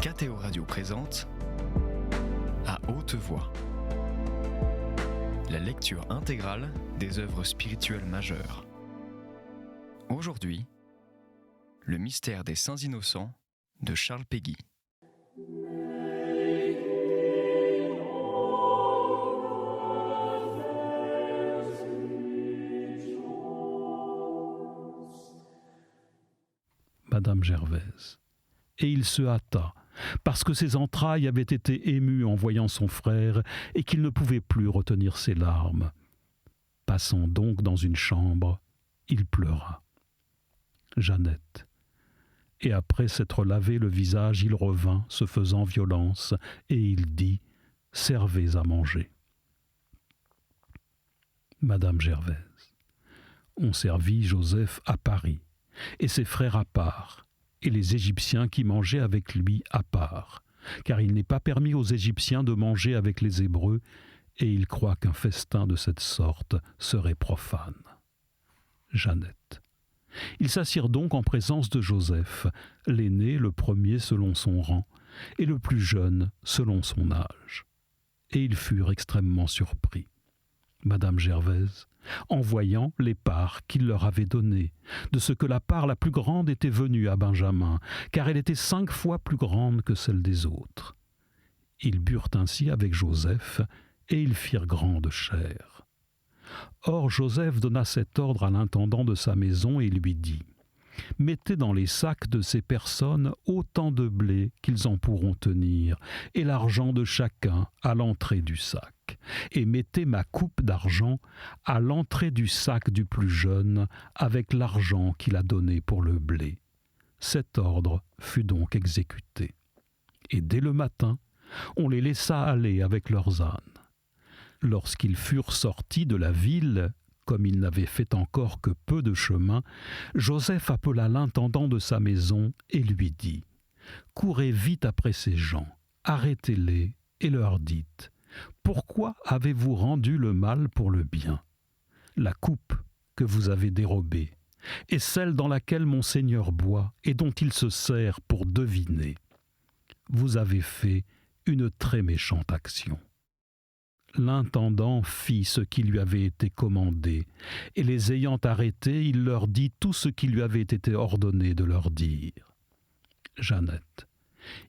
KTO Radio présente À haute voix, la lecture intégrale des œuvres spirituelles majeures. Aujourd'hui, le mystère des Saints Innocents de Charles Péguy. Madame Gervaise. Et il se hâta, parce que ses entrailles avaient été émues en voyant son frère et qu'il ne pouvait plus retenir ses larmes. Passant donc dans une chambre, il pleura. Jeannette. Et après s'être lavé le visage, il revint, se faisant violence, et il dit « Servez à manger ». Madame Gervaise. On servit Joseph à Paris, et ses frères à part, et les Égyptiens qui mangeaient avec lui à part, car il n'est pas permis aux Égyptiens de manger avec les Hébreux, et ils croient qu'un festin de cette sorte serait profane. Jeannette. Ils s'assirent donc en présence de Joseph, l'aîné, le premier selon son rang, et le plus jeune selon son âge. Et ils furent extrêmement surpris. Madame Gervaise, en voyant les parts qu'il leur avait données, de ce que la part la plus grande était venue à Benjamin, car elle était 5 fois plus grande que celle des autres. Ils burent ainsi avec Joseph, et ils firent grande chère. Or Joseph donna cet ordre à l'intendant de sa maison et lui dit « Mettez dans les sacs de ces personnes autant de blé qu'ils en pourront tenir, et l'argent de chacun à l'entrée du sac. Et mettez ma coupe d'argent à l'entrée du sac du plus jeune, avec l'argent qu'il a donné pour le blé. » Cet ordre fut donc exécuté. Et dès le matin, on les laissa aller avec leurs ânes. Lorsqu'ils furent sortis de la ville, comme ils n'avaient fait encore que peu de chemin, Joseph appela l'intendant de sa maison et lui dit « Courez vite après ces gens, arrêtez-les et leur dites « Pourquoi avez-vous rendu le mal pour le bien ? La coupe que vous avez dérobée est celle dans laquelle mon Seigneur boit et dont il se sert pour deviner. Vous avez fait une très méchante action. » L'intendant fit ce qui lui avait été commandé, et les ayant arrêtés, il leur dit tout ce qui lui avait été ordonné de leur dire. Jeannette.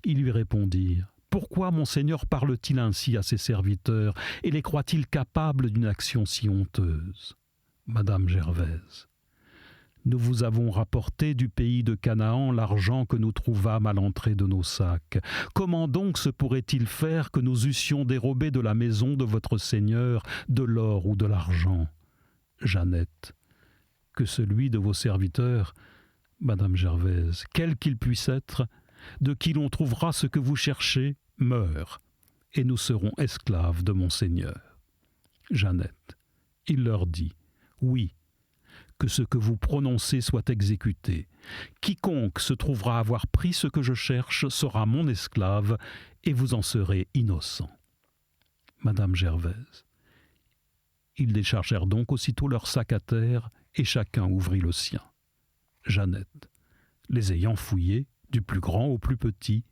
Ils lui répondirent « Pourquoi mon Seigneur parle-t-il ainsi à ses serviteurs, et les croit-il capables d'une action si honteuse ?» Madame Gervaise. Nous vous avons rapporté du pays de Canaan l'argent que nous trouvâmes à l'entrée de nos sacs. Comment donc se pourrait-il faire que nous eussions dérobé de la maison de votre Seigneur de l'or ou de l'argent ? Jeannette. Que celui de vos serviteurs, Madame Gervaise, quel qu'il puisse être, de qui l'on trouvera ce que vous cherchez, meure, et nous serons esclaves de mon Seigneur. Jeannette. Il leur dit, oui, que ce que vous prononcez soit exécuté. Quiconque se trouvera avoir pris ce que je cherche sera mon esclave, et vous en serez innocent. Madame Gervaise. Ils déchargèrent donc aussitôt leur sac à terre, et chacun ouvrit le sien. Jeannette. Les ayant fouillés, du plus grand au plus petit,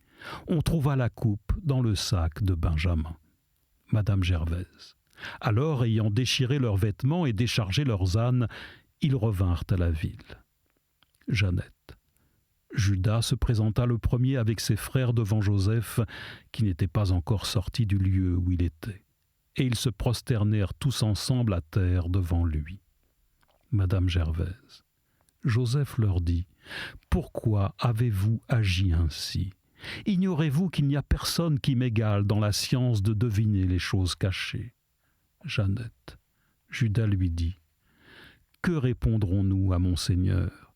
on trouva la coupe dans le sac de Benjamin. Madame Gervaise. Alors, ayant déchiré leurs vêtements et déchargé leurs ânes, ils revinrent à la ville. Jeannette. Judas se présenta le premier avec ses frères devant Joseph, qui n'était pas encore sorti du lieu où il était. Et ils se prosternèrent tous ensemble à terre devant lui. Madame Gervaise. Joseph leur dit « Pourquoi avez-vous agi ainsi ? Ignorez-vous qu'il n'y a personne qui m'égale dans la science de deviner les choses cachées ?» Jeannette. Judas lui dit « Que répondrons-nous à mon Seigneur ?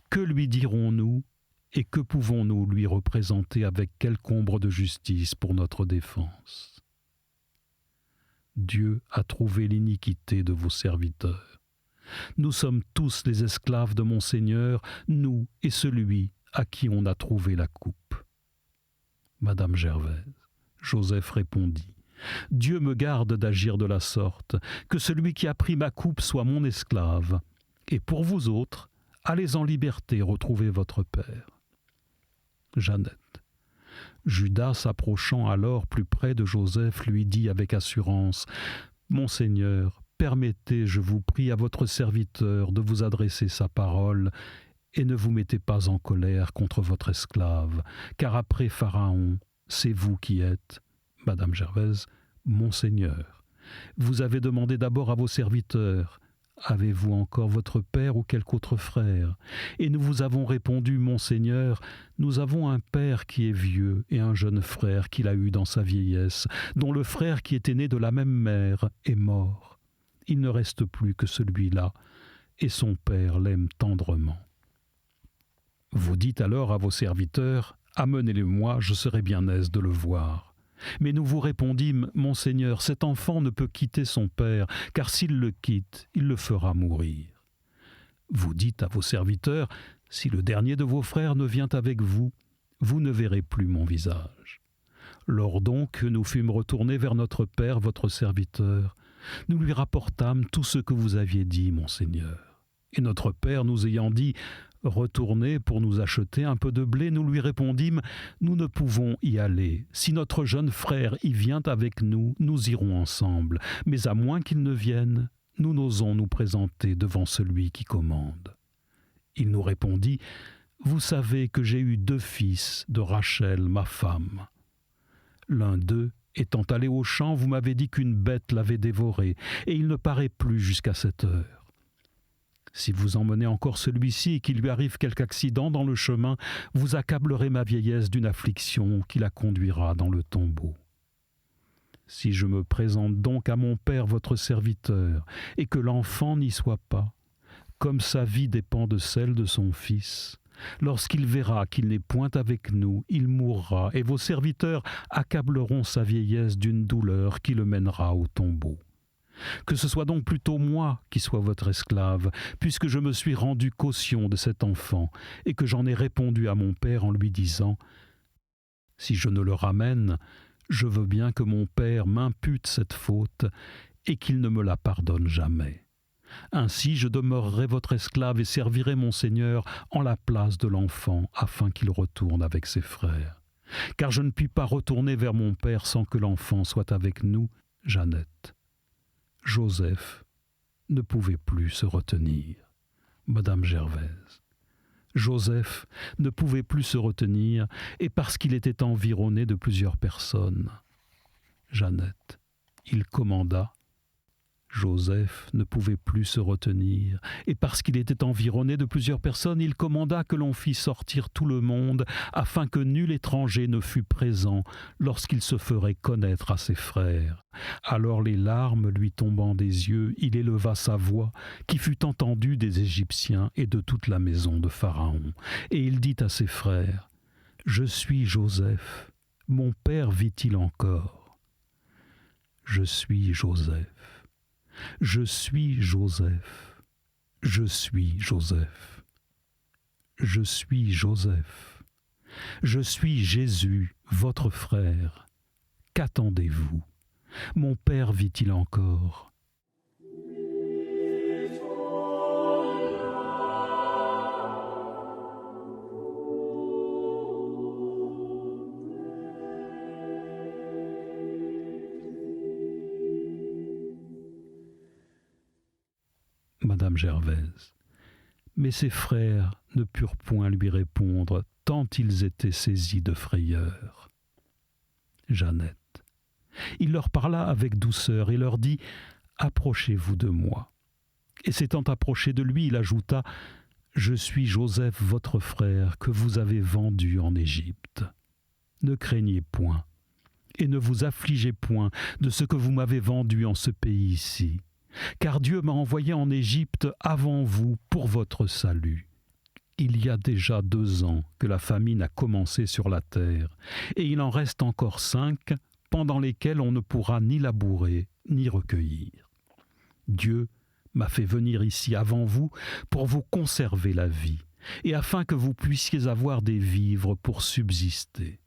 Que lui dirons-nous et que pouvons-nous lui représenter avec quelque ombre de justice pour notre défense ? Dieu a trouvé l'iniquité de vos serviteurs. Nous sommes tous les esclaves de mon Seigneur, nous et celui à qui on a trouvé la coupe. » Madame Gervaise. Joseph répondit « Dieu me garde d'agir de la sorte, que celui qui a pris ma coupe soit mon esclave. Et pour vous autres, allez en liberté retrouver votre père. » Jeannette. Judas, s'approchant alors plus près de Joseph, lui dit avec assurance : « Mon Seigneur, permettez, je vous prie, à votre serviteur de vous adresser sa parole, et ne vous mettez pas en colère contre votre esclave, car après Pharaon, c'est vous qui êtes, Madame Gervaise, mon Seigneur. Vous avez demandé d'abord à vos serviteurs : avez-vous encore votre père ou quelque autre frère ? Et nous vous avons répondu : mon Seigneur, nous avons un père qui est vieux et un jeune frère qu'il a eu dans sa vieillesse, dont le frère qui était né de la même mère est mort. Il ne reste plus que celui-là, et son père l'aime tendrement. Vous dites alors à vos serviteurs : amenez-le-moi, je serai bien aise de le voir. Mais nous vous répondîmes : mon Seigneur, cet enfant ne peut quitter son père, car s'il le quitte, il le fera mourir. Vous dites à vos serviteurs : si le dernier de vos frères ne vient avec vous, vous ne verrez plus mon visage. Lors donc que nous fûmes retournés vers notre père, votre serviteur, nous lui rapportâmes tout ce que vous aviez dit, mon Seigneur. Et notre père nous ayant dit : retournez pour nous acheter un peu de blé, nous lui répondîmes : nous ne pouvons y aller. Si notre jeune frère y vient avec nous, nous irons ensemble. Mais à moins qu'il ne vienne, nous n'osons nous présenter devant celui qui commande. Il nous répondit : vous savez que j'ai eu 2 fils de Rachel, ma femme. L'un d'eux, étant allé au champ, vous m'avez dit qu'une bête l'avait dévoré, et il ne paraît plus jusqu'à cette heure. Si vous emmenez encore celui-ci et qu'il lui arrive quelque accident dans le chemin, vous accablerez ma vieillesse d'une affliction qui la conduira dans le tombeau. Si je me présente donc à mon père votre serviteur, et que l'enfant n'y soit pas, comme sa vie dépend de celle de son fils, lorsqu'il verra qu'il n'est point avec nous, il mourra, et vos serviteurs accableront sa vieillesse d'une douleur qui le mènera au tombeau. Que ce soit donc plutôt moi qui sois votre esclave, puisque je me suis rendu caution de cet enfant, et que j'en ai répondu à mon père en lui disant : si je ne le ramène, je veux bien que mon père m'impute cette faute, et qu'il ne me la pardonne jamais. Ainsi je demeurerai votre esclave et servirai mon Seigneur en la place de l'enfant, afin qu'il retourne avec ses frères. Car je ne puis pas retourner vers mon père sans que l'enfant soit avec nous, Jeannette. Joseph ne pouvait plus se retenir. Madame Gervaise. Joseph ne pouvait plus se retenir, et parce qu'il était environné de plusieurs personnes. Jeannette. Il commanda. Joseph ne pouvait plus se retenir, et parce qu'il était environné de plusieurs personnes, il commanda que l'on fît sortir tout le monde, afin que nul étranger ne fût présent lorsqu'il se ferait connaître à ses frères. Alors les larmes lui tombant des yeux, il éleva sa voix, qui fut entendue des Égyptiens et de toute la maison de Pharaon. Et il dit à ses frères : « Je suis Joseph, mon père vit-il encore ? Je suis Joseph. Je suis Joseph. Je suis Joseph. Je suis Joseph. Je suis Jésus, votre frère. Qu'attendez-vous ? Mon père vit-il encore ? » Madame Gervaise. Mais ses frères ne purent point lui répondre, tant ils étaient saisis de frayeur. Jeannette. Il leur parla avec douceur et leur dit : « Approchez-vous de moi. » Et s'étant approché de lui, il ajouta : « Je suis Joseph, votre frère, que vous avez vendu en Égypte. Ne craignez point, et ne vous affligez point de ce que vous m'avez vendu en ce pays-ci. Car Dieu m'a envoyé en Égypte avant vous pour votre salut. Il y a déjà 2 ans que la famine a commencé sur la terre, et il en reste encore 5, pendant lesquels on ne pourra ni labourer, ni recueillir. Dieu m'a fait venir ici avant vous pour vous conserver la vie, et afin que vous puissiez avoir des vivres pour subsister.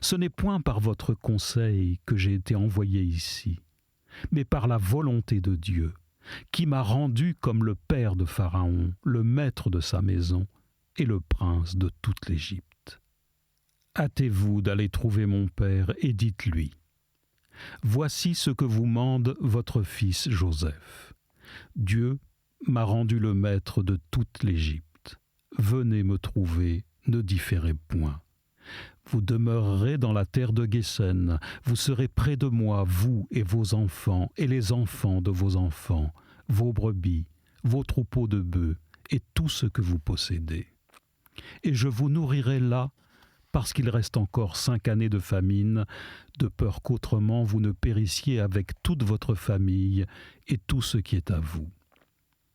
Ce n'est point par votre conseil que j'ai été envoyé ici, mais par la volonté de Dieu, qui m'a rendu comme le père de Pharaon, le maître de sa maison et le prince de toute l'Égypte. hâtez-vous d'aller trouver mon père et dites-lui, voici ce que vous mande votre fils Joseph. Dieu m'a rendu le maître de toute l'Égypte. Venez me trouver, ne différez point. Vous demeurerez dans la terre de Guésen, vous serez près de moi, vous et vos enfants, et les enfants de vos enfants, vos brebis, vos troupeaux de bœufs, et tout ce que vous possédez. Et je vous nourrirai là, parce qu'il reste encore 5 années de famine, de peur qu'autrement vous ne périssiez avec toute votre famille et tout ce qui est à vous.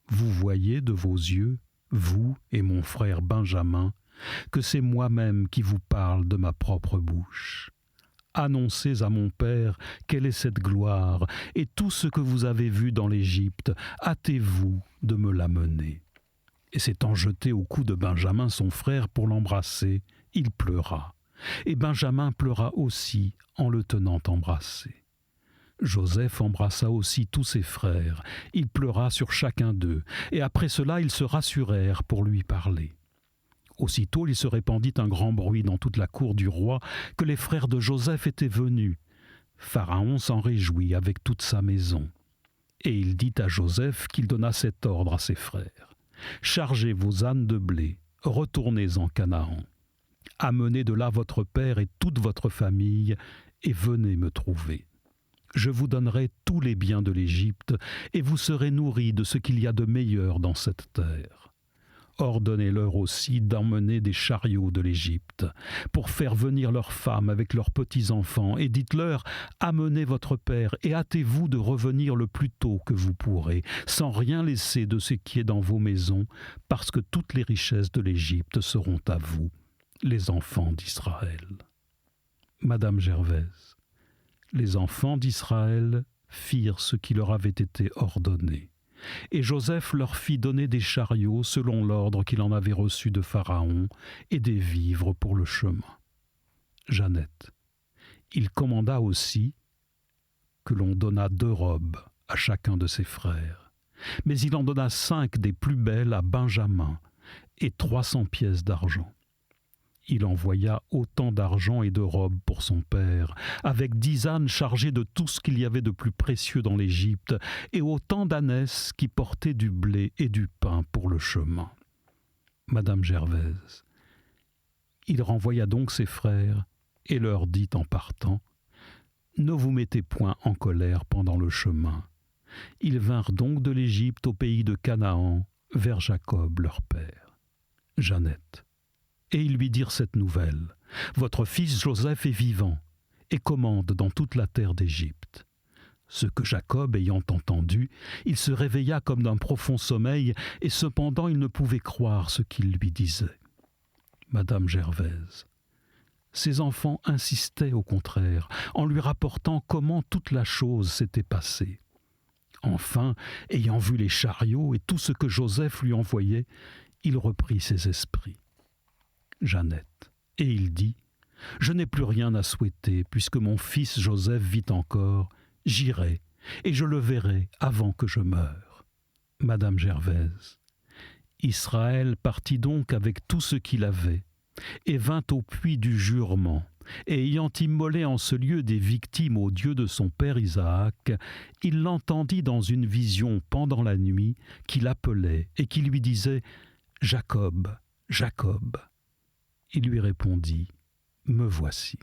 Vous voyez de vos yeux, vous et mon frère Benjamin, que c'est moi-même qui vous parle de ma propre bouche. Annoncez à mon père quelle est cette gloire, et tout ce que vous avez vu dans l'Égypte, hâtez-vous de me l'amener. » Et s'étant jeté au cou de Benjamin son frère pour l'embrasser, il pleura. Et Benjamin pleura aussi en le tenant embrassé. Joseph embrassa aussi tous ses frères, il pleura sur chacun d'eux, et après cela ils se rassurèrent pour lui parler. Aussitôt il se répandit un grand bruit dans toute la cour du roi que les frères de Joseph étaient venus. Pharaon s'en réjouit avec toute sa maison. Et il dit à Joseph qu'il donna cet ordre à ses frères. « Chargez vos ânes de blé, retournez en Canaan. Amenez de là votre père et toute votre famille, et venez me trouver. Je vous donnerai tous les biens de l'Égypte, et vous serez nourris de ce qu'il y a de meilleur dans cette terre. Ordonnez-leur aussi d'emmener des chariots de l'Égypte, pour faire venir leurs femmes avec leurs petits-enfants, et dites-leur, amenez votre père, et hâtez-vous de revenir le plus tôt que vous pourrez, sans rien laisser de ce qui est dans vos maisons, parce que toutes les richesses de l'Égypte seront à vous, les enfants d'Israël. » Madame Gervaise, les enfants d'Israël firent ce qui leur avait été ordonné. Et Joseph leur fit donner des chariots selon l'ordre qu'il en avait reçu de Pharaon et des vivres pour le chemin. Jeannette. Il commanda aussi que l'on donnât 2 robes à chacun de ses frères. Mais il en donna 5 des plus belles à Benjamin et 300 pièces d'argent. Il envoya autant d'argent et de robes pour son père, avec 10 ânes chargés de tout ce qu'il y avait de plus précieux dans l'Égypte, et autant d'ânesses qui portaient du blé et du pain pour le chemin. Madame Gervaise. Il renvoya donc ses frères et leur dit en partant, « Ne vous mettez point en colère pendant le chemin. » Ils vinrent donc de l'Égypte au pays de Canaan, vers Jacob leur père. Jeannette. Et ils lui dirent cette nouvelle, « Votre fils Joseph est vivant, et commande dans toute la terre d'Égypte. » Ce que Jacob ayant entendu, il se réveilla comme d'un profond sommeil, et cependant il ne pouvait croire ce qu'il lui disait. Madame Gervaise. Ses enfants insistaient au contraire, en lui rapportant comment toute la chose s'était passée. Enfin, ayant vu les chariots et tout ce que Joseph lui envoyait, il reprit ses esprits. Jeannette. Et il dit, « Je n'ai plus rien à souhaiter, puisque mon fils Joseph vit encore. J'irai, et je le verrai avant que je meure. » Madame Gervaise. Israël partit donc avec tout ce qu'il avait, et vint au puits du jurement, et ayant immolé en ce lieu des victimes au Dieu de son père Isaac, il l'entendit dans une vision pendant la nuit, qui l'appelait et qui lui disait, « Jacob, Jacob. » Il lui répondit, « Me voici. »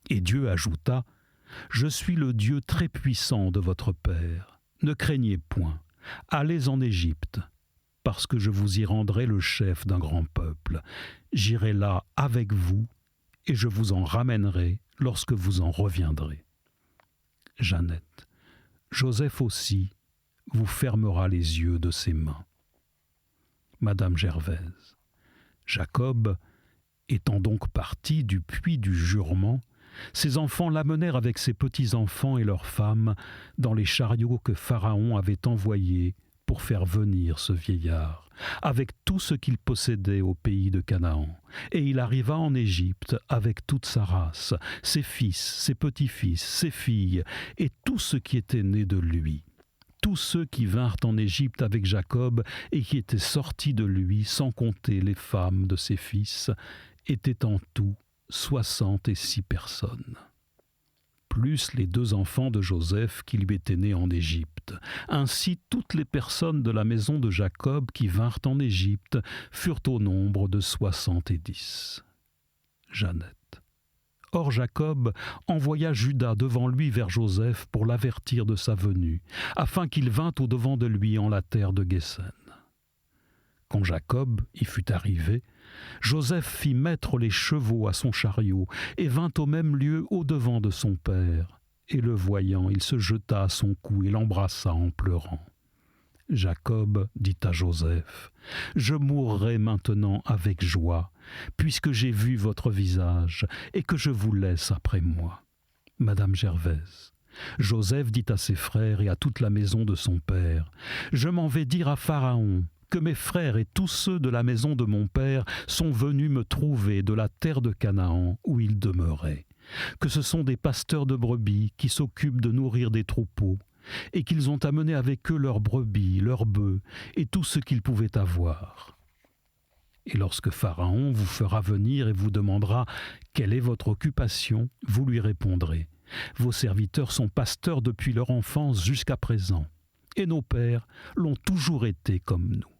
Et Dieu ajouta, « Je suis le Dieu très puissant de votre père. Ne craignez point, allez en Égypte, parce que je vous y rendrai le chef d'un grand peuple. J'irai là avec vous, et je vous en ramènerai lorsque vous en reviendrez. » Jeannette. Joseph aussi vous fermera les yeux de ses mains. Madame Gervaise. Jacob, étant donc parti du puits du jurement, ses enfants l'amenèrent avec ses petits-enfants et leurs femmes dans les chariots que Pharaon avait envoyés pour faire venir ce vieillard, avec tout ce qu'il possédait au pays de Canaan. Et il arriva en Égypte avec toute sa race, ses fils, ses petits-fils, ses filles, et tout ce qui était né de lui. Tous ceux qui vinrent en Égypte avec Jacob et qui étaient sortis de lui, sans compter les femmes de ses fils, étaient en tout 66 personnes, plus les 2 enfants de Joseph qui lui étaient nés en Égypte. Ainsi, toutes les personnes de la maison de Jacob qui vinrent en Égypte furent au nombre de 70. Jeannette. Or Jacob envoya Juda devant lui vers Joseph pour l'avertir de sa venue, afin qu'il vînt au-devant de lui en la terre de Guésen. Quand Jacob y fut arrivé, Joseph fit mettre les chevaux à son chariot et vint au même lieu au-devant de son père. Et le voyant, il se jeta à son cou et l'embrassa en pleurant. Jacob dit à Joseph : « Je mourrai maintenant avec joie, puisque j'ai vu votre visage et que je vous laisse après moi. » Madame Gervaise. Joseph dit à ses frères et à toute la maison de son père : « Je m'en vais dire à Pharaon que mes frères et tous ceux de la maison de mon père sont venus me trouver de la terre de Canaan où ils demeuraient, que ce sont des pasteurs de brebis qui s'occupent de nourrir des troupeaux, et qu'ils ont amené avec eux leurs brebis, leurs bœufs et tout ce qu'ils pouvaient avoir. Et lorsque Pharaon vous fera venir et vous demandera quelle est votre occupation, vous lui répondrez : vos serviteurs sont pasteurs depuis leur enfance jusqu'à présent, et nos pères l'ont toujours été comme nous.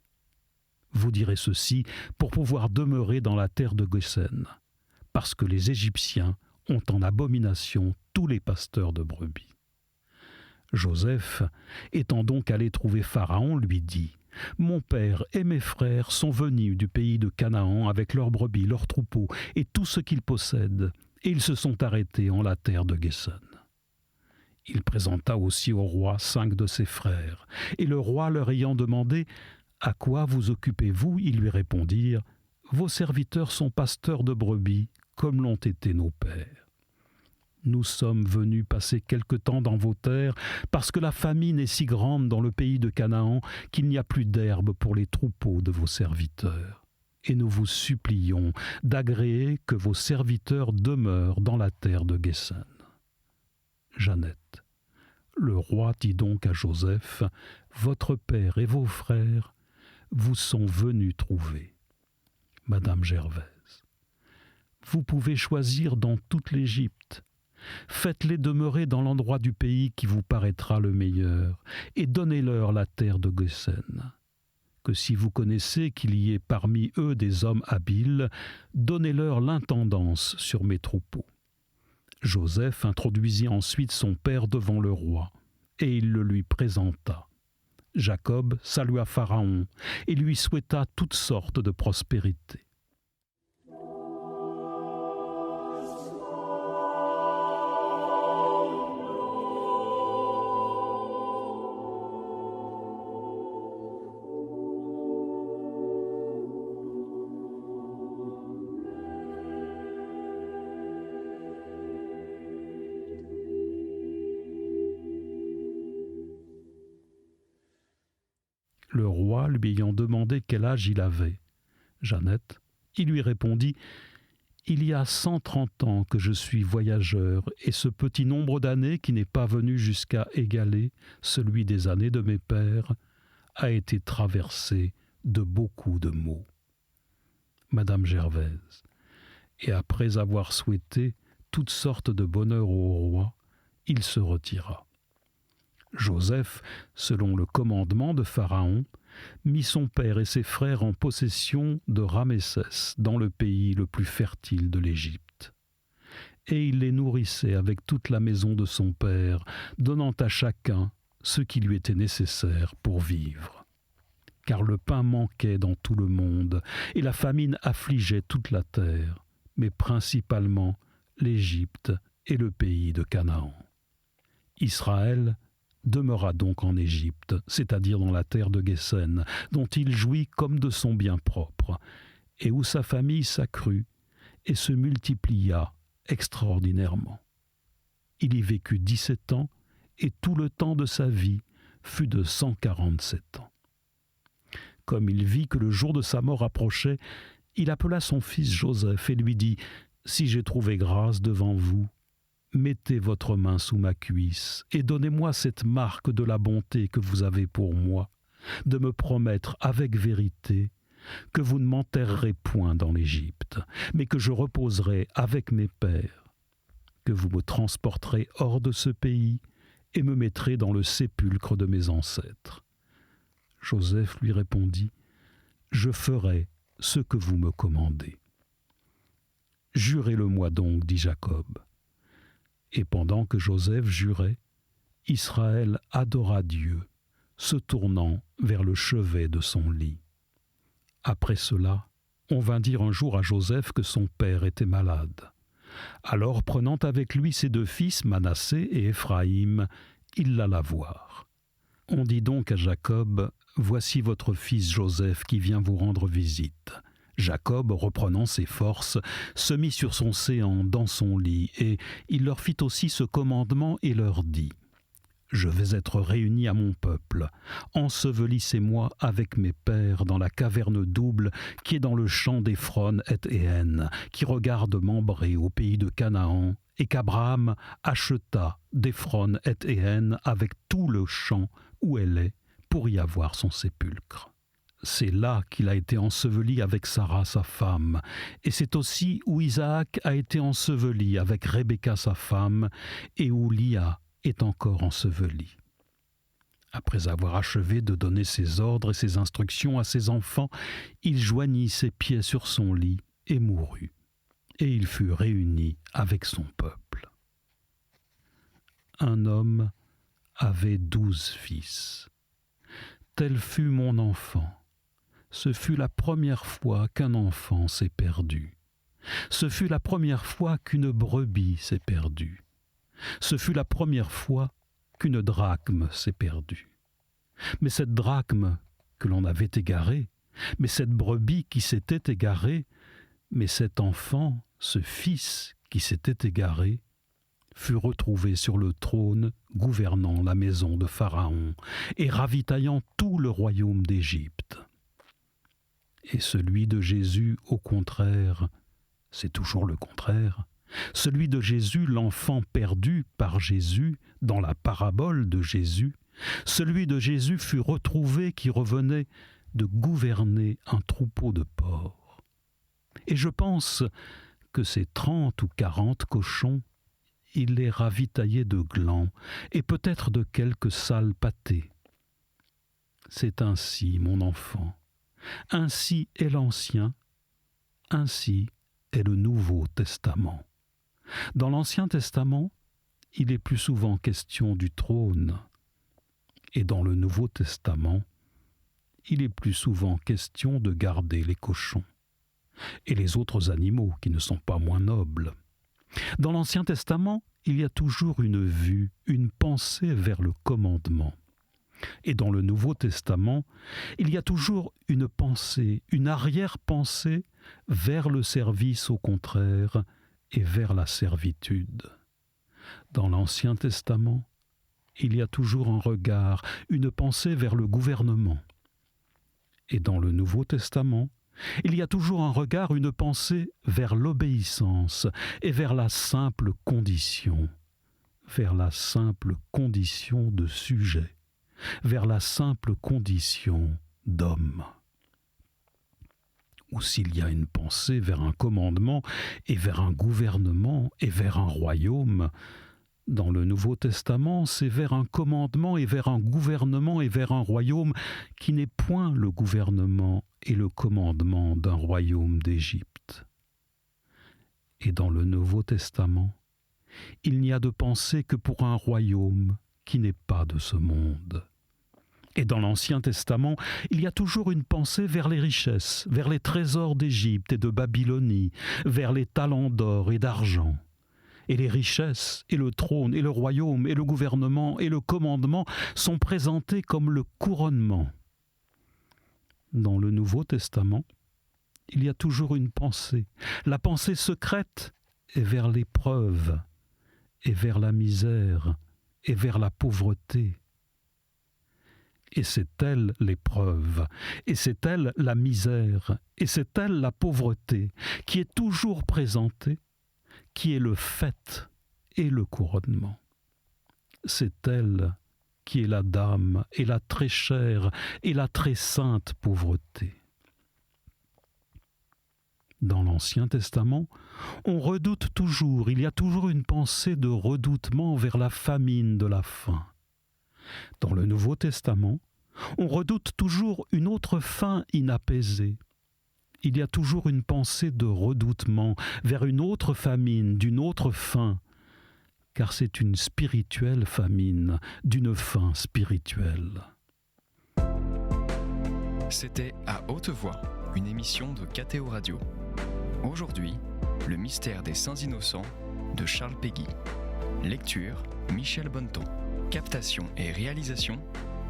Vous direz ceci pour pouvoir demeurer dans la terre de Goshen, parce que les Égyptiens ont en abomination tous les pasteurs de brebis. Joseph, étant donc allé trouver Pharaon, lui dit : « Mon père et mes frères sont venus du pays de Canaan avec leurs brebis, leurs troupeaux et tout ce qu'ils possèdent, et ils se sont arrêtés en la terre de Goshen. » Il présenta aussi au roi 5 de ses frères, et le roi leur ayant demandé : « À quoi vous occupez-vous » Ils lui répondirent : « Vos serviteurs sont pasteurs de brebis, comme l'ont été nos pères. Nous sommes venus passer quelque temps dans vos terres, parce que la famine est si grande dans le pays de Canaan qu'il n'y a plus d'herbe pour les troupeaux de vos serviteurs. Et nous vous supplions d'agréer que vos serviteurs demeurent dans la terre de Goshen. » Jeannette. Le roi dit donc à Joseph : « Votre père et vos frères vous sont venus trouver. » Madame Gervaise. Vous pouvez choisir dans toute l'Égypte. Faites-les demeurer dans l'endroit du pays qui vous paraîtra le meilleur, et donnez-leur la terre de Goshen. Que si vous connaissez qu'il y ait parmi eux des hommes habiles, donnez-leur l'intendance sur mes troupeaux. Joseph introduisit ensuite son père devant le roi, et il le lui présenta. Jacob salua Pharaon et lui souhaita toutes sortes de prospérité. Le roi lui ayant demandé quel âge il avait, Jeannette, il lui répondit : « Il y a 130 ans que je suis voyageur, et ce petit nombre d'années qui n'est pas venu jusqu'à égaler celui des années de mes pères a été traversé de beaucoup de maux. » Madame Gervaise. Et après avoir souhaité toutes sortes de bonheur au roi, il se retira. Joseph, selon le commandement de Pharaon, mit son père et ses frères en possession de Ramessès, dans le pays le plus fertile de l'Égypte. Et il les nourrissait avec toute la maison de son père, donnant à chacun ce qui lui était nécessaire pour vivre. Car le pain manquait dans tout le monde, et la famine affligeait toute la terre, mais principalement l'Égypte et le pays de Canaan. Israël demeura donc en Égypte, c'est-à-dire dans la terre de Goshen, dont il jouit comme de son bien propre, et où sa famille s'accrut et se multiplia extraordinairement. Il y vécut 17 ans, et tout le temps de sa vie fut de 147 ans. Comme il vit que le jour de sa mort approchait, il appela son fils Joseph et lui dit : « Si j'ai trouvé grâce devant vous, mettez votre main sous ma cuisse et donnez-moi cette marque de la bonté que vous avez pour moi, de me promettre avec vérité que vous ne m'enterrerez point dans l'Égypte, mais que je reposerai avec mes pères, que vous me transporterez hors de ce pays et me mettrez dans le sépulcre de mes ancêtres. » Joseph lui répondit, « Je ferai ce que vous me commandez. » « Jurez-le-moi donc, dit Jacob. Et pendant que Joseph jurait, Israël adora Dieu, se tournant vers le chevet de son lit. Après cela, on vint dire un jour à Joseph que son père était malade. Alors, prenant avec lui ses 2 fils, Manassé et Éphraïm, il l'alla voir. On dit donc à Jacob, « Voici votre fils Joseph qui vient vous rendre visite. » Jacob, reprenant ses forces, se mit sur son séant dans son lit, et il leur fit aussi ce commandement et leur dit, « Je vais être réuni à mon peuple. Ensevelissez-moi avec mes pères dans la caverne double qui est dans le champ d'Éphron et Éhen, qui regarde Mambré au pays de Canaan, et qu'Abraham acheta d'Éphron et Éhen avec tout le champ où elle est, pour y avoir son sépulcre. C'est là qu'il a été enseveli avec Sarah, sa femme, et c'est aussi où Isaac a été enseveli avec Rebecca, sa femme, et où Lia est encore ensevelie. » Après avoir achevé de donner ses ordres et ses instructions à ses enfants, il joignit ses pieds sur son lit et mourut, et il fut réuni avec son peuple. Un homme avait 12 fils. Tel fut mon enfant. Ce fut la première fois qu'un enfant s'est perdu. Ce fut la première fois qu'une brebis s'est perdue. Ce fut la première fois qu'une drachme s'est perdue. Mais cette drachme que l'on avait égarée, mais cette brebis qui s'était égarée, mais cet enfant, ce fils qui s'était égaré, fut retrouvé sur le trône, gouvernant la maison de Pharaon et ravitaillant tout le royaume d'Égypte. Et celui de Jésus, au contraire, c'est toujours le contraire, celui de Jésus, l'enfant perdu par Jésus, dans la parabole de Jésus, celui de Jésus fut retrouvé qui revenait de gouverner un troupeau de porcs. Et je pense que ces 30 ou 40 cochons, il les ravitaillait de glands et peut-être de quelques sales pâtés. C'est ainsi, mon enfant. Ainsi est l'Ancien, ainsi est le Nouveau Testament. Dans l'Ancien Testament, il est plus souvent question du trône, et dans le Nouveau Testament, il est plus souvent question de garder les cochons et les autres animaux qui ne sont pas moins nobles. Dans l'Ancien Testament, il y a toujours une vue, une pensée vers le commandement. Et dans le Nouveau Testament, il y a toujours une pensée, une arrière-pensée vers le service au contraire et vers la servitude. Dans l'Ancien Testament, il y a toujours un regard, une pensée vers le gouvernement. Et dans le Nouveau Testament, il y a toujours un regard, une pensée vers l'obéissance et vers la simple condition de sujet, vers la simple condition d'homme. Ou s'il y a une pensée vers un commandement et vers un gouvernement et vers un royaume, dans le Nouveau Testament, c'est vers un commandement et vers un gouvernement et vers un royaume qui n'est point le gouvernement et le commandement d'un royaume d'Égypte. Et dans le Nouveau Testament, il n'y a de pensée que pour un royaume qui n'est pas de ce monde. Et dans l'Ancien Testament, il y a toujours une pensée vers les richesses, vers les trésors d'Égypte et de Babylonie, vers les talents d'or et d'argent. Et les richesses, et le trône, et le royaume, et le gouvernement, et le commandement sont présentés comme le couronnement. Dans le Nouveau Testament, il y a toujours une pensée. La pensée secrète est vers l'épreuve, et vers la misère, et vers la pauvreté. Et c'est elle l'épreuve, et c'est elle la misère, et c'est elle la pauvreté, qui est toujours présentée, qui est le fait et le couronnement. C'est elle qui est la dame et la très chère et la très sainte pauvreté. Dans l'Ancien Testament, on redoute toujours, il y a toujours une pensée de redoutement vers la famine de la faim. Dans le Nouveau Testament, on redoute toujours une autre faim inapaisée. Il y a toujours une pensée de redoutement vers une autre famine, d'une autre faim, car c'est une spirituelle famine, d'une faim spirituelle. C'était À Haute Voix, une émission de KTO Radio. Aujourd'hui, le mystère des Saints Innocents de Charles Péguy. Lecture, Michel Bonneton. Captation et réalisation,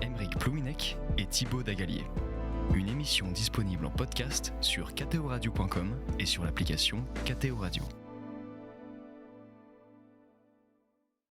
Aymeric Plouinec et Thibaut Dagalier. Une émission disponible en podcast sur ktoradio.com et sur l'application KTO Radio.